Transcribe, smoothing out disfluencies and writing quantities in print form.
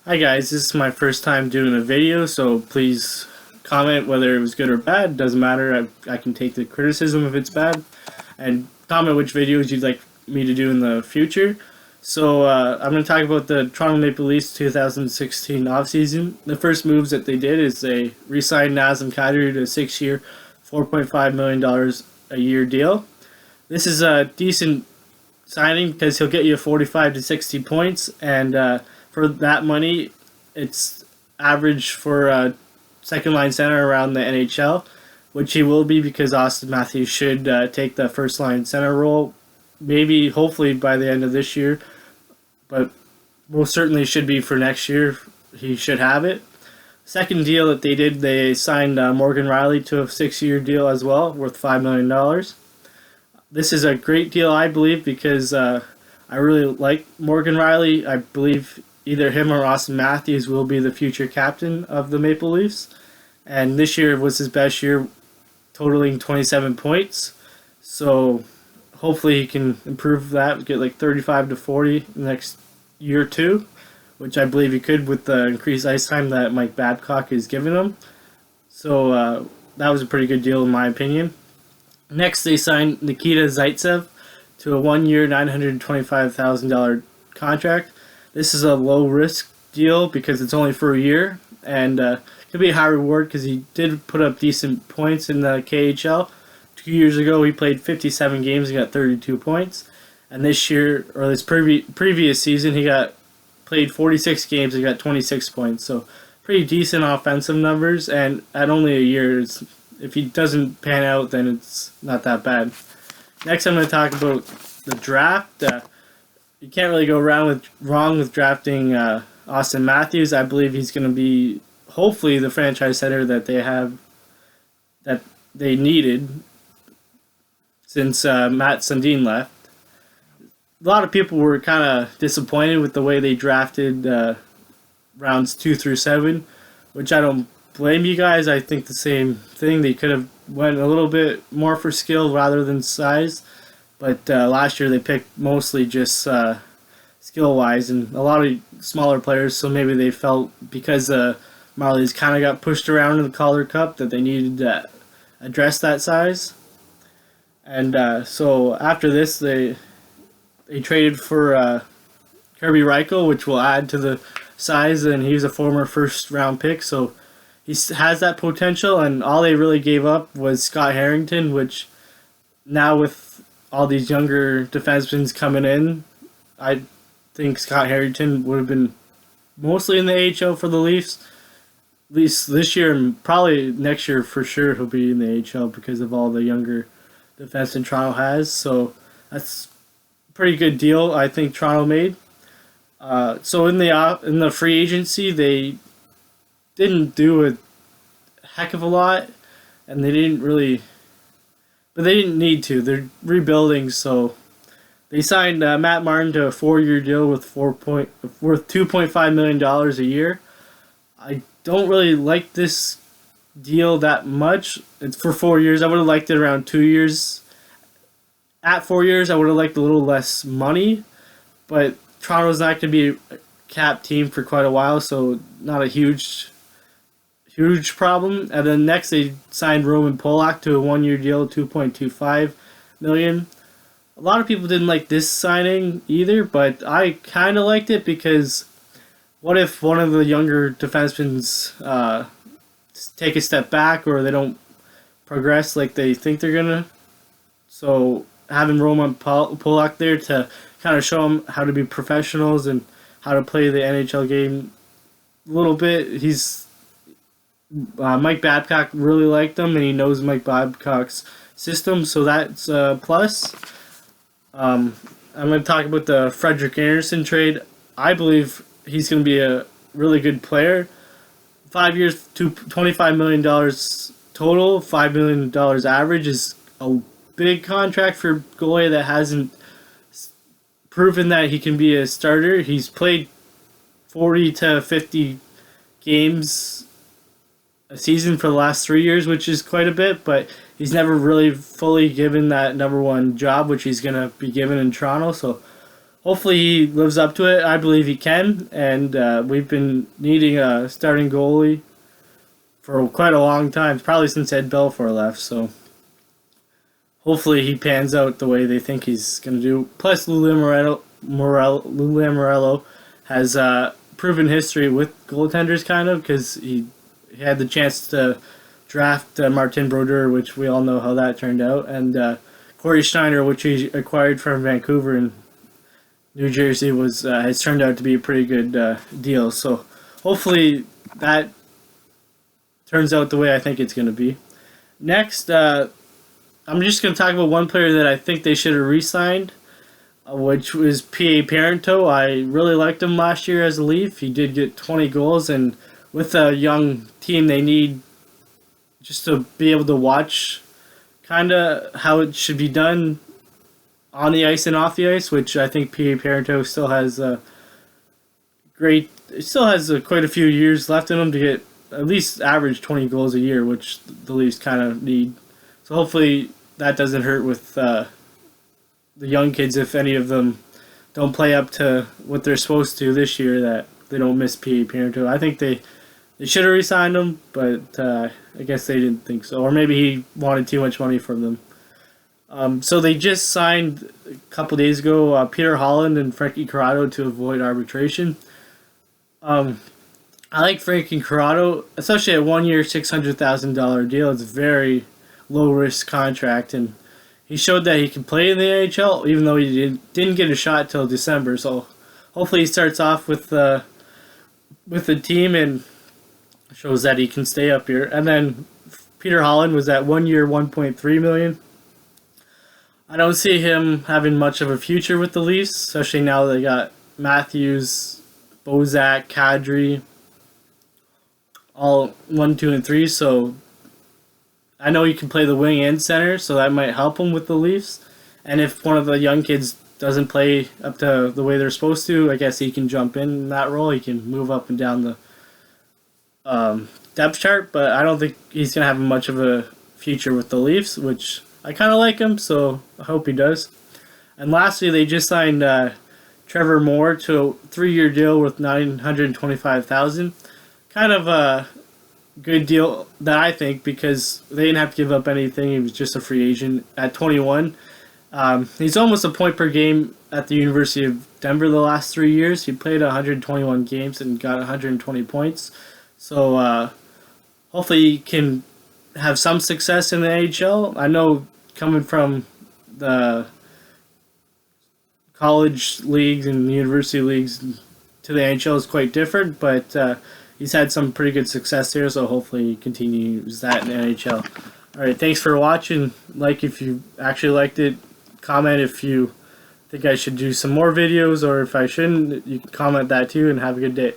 Hi guys, this is my first time doing a video, so please comment whether it was good or bad. Doesn't matter. I can take the criticism if it's bad, and comment which videos you'd like me to do in the future. So I'm going to talk about the Toronto Maple Leafs 2016 offseason. The first moves that they did is they re-signed Nazem Kadri to a 6-year, $4.5 million a year deal. This is a decent signing because he'll get you 45 to 60 points, and for that money, it's average for a second line center around the NHL, which he will be because Austin Matthews should take the first line center role, maybe hopefully by the end of this year, but most certainly should be for next year. He should have it. Second deal that they did, they signed Morgan Riley to a 6-year deal as well, worth $5 million. This is a great deal, I believe, because I really like Morgan Riley. I believe either him or Austin Matthews will be the future captain of the Maple Leafs. And this year was his best year, totaling 27 points. So hopefully he can improve that, get like 35 to 40 the next year or two, which I believe he could with the increased ice time that Mike Babcock is giving him. So that was a pretty good deal in my opinion. Next, they signed Nikita Zaitsev to a 1-year, $925,000 contract. This is a low-risk deal because it's only for a year, and could be a high reward because he did put up decent points in the KHL. 2 years ago, he played 57 games and got 32 points. And this year, or this previous season, he played 46 games and got 26 points. So pretty decent offensive numbers, and at only a year, if he doesn't pan out, then it's not that bad. Next, I'm going to talk about the draft. You can't really go wrong with drafting Austin Matthews. I believe he's going to be hopefully the franchise center that they needed since Matt Sundin left. A lot of people were kind of disappointed with the way they drafted rounds 2 through 7, which I don't blame you guys. I think the same thing. They could have went a little bit more for skill rather than size. But last year they picked mostly just skill-wise and a lot of smaller players, so maybe they felt because Marlies kind of got pushed around in the Calder Cup that they needed to address that size. And so after this, they traded for Kirby Reichel, which will add to the size, and he's a former first-round pick, so he has that potential, and all they really gave up was Scott Harrington, which now with all these younger defensemen coming in, I think Scott Harrington would have been mostly in the AHL for the Leafs. At least this year and probably next year for sure he'll be in the AHL because of all the younger defensemen Toronto has. So that's a pretty good deal I think Toronto made. So in the free agency they didn't do a heck of a lot, and they didn't really. But they didn't need to. They're rebuilding, so they signed Matt Martin to a 4-year deal worth $2.5 million a year. I don't really like this deal that much. It's for 4 years. I would have liked it around 2 years. At 4 years, I would have liked a little less money, but Toronto's not going to be a cap team for quite a while, so not a huge problem. And then next they signed Roman Polak to a 1-year deal, $2.25 million. A lot of people didn't like this signing either, but I kind of liked it because what if one of the younger defensemen take a step back or they don't progress like they think they're gonna? So having Roman Polak there to kind of show them how to be professionals and how to play the NHL game a little bit. Mike Babcock really liked him, and he knows Mike Babcock's system, so that's a plus. I'm going to talk about the Frederik Andersen trade. I believe he's going to be a really good player. 5 years, $25 million total, $5 million average is a big contract for a goalie that hasn't proven that he can be a starter. He's played 40 to 50 games a season for the last 3 years, which is quite a bit, but he's never really fully given that number one job, which he's going to be given in Toronto. So hopefully he lives up to it. I believe he can, and we've been needing a starting goalie for quite a long time, probably since Ed Belfour left. So hopefully he pans out the way they think he's going to do. Plus, Lou Lamoriello has proven history with goaltenders, kind of, because he had the chance to draft Martin Brodeur, which we all know how that turned out, and Corey Schneider, which he acquired from Vancouver and New Jersey, was has turned out to be a pretty good deal. So hopefully that turns out the way I think it's going to be. Next, I'm just going to talk about one player that I think they should have re-signed, which was P.A. Parento. I really liked him last year as a Leaf. He did get 20 goals, and with a young team, they need just to be able to watch kind of how it should be done on the ice and off the ice, which I think P.A. Parento still has quite a few years left in him to get at least average 20 goals a year, which the Leafs kind of need. So hopefully that doesn't hurt with the young kids if any of them don't play up to what they're supposed to this year, that they don't miss P.A. Parento. I think they should have re-signed him, but I guess they didn't think so. Or maybe he wanted too much money from them. So they just signed a couple days ago Peter Holland and Frankie Corrado to avoid arbitration. I like Frankie Corrado, especially a 1 year, $600,000 deal. It's a very low risk contract, and he showed that he can play in the NHL, even though he didn't get a shot till December. So hopefully he starts off with the team and shows that he can stay up here. And then Peter Holland was at 1 year, $1.3 million. I don't see him having much of a future with the Leafs, especially now they got Matthews, Bozak, Kadri, all 1, 2, and 3. So I know he can play the wing and center, so that might help him with the Leafs. And if one of the young kids doesn't play up to the way they're supposed to, I guess he can jump in that role. He can move up and down the depth chart, but I don't think he's going to have much of a future with the Leafs, which I kind of like him, so I hope he does. And lastly, they just signed Trevor Moore to a 3-year deal with $925,000. Kind of a good deal that I think, because they didn't have to give up anything. He was just a free agent at 21. He's almost a point per game at the University of Denver the last 3 years. He played 121 games and got 120 points. So hopefully he can have some success in the NHL. I know coming from the college leagues and university leagues to the NHL is quite different, but he's had some pretty good success there, so hopefully he continues that in the NHL. Alright, thanks for watching. Like if you actually liked it. Comment if you think I should do some more videos, or if I shouldn't, you can comment that too, and have a good day.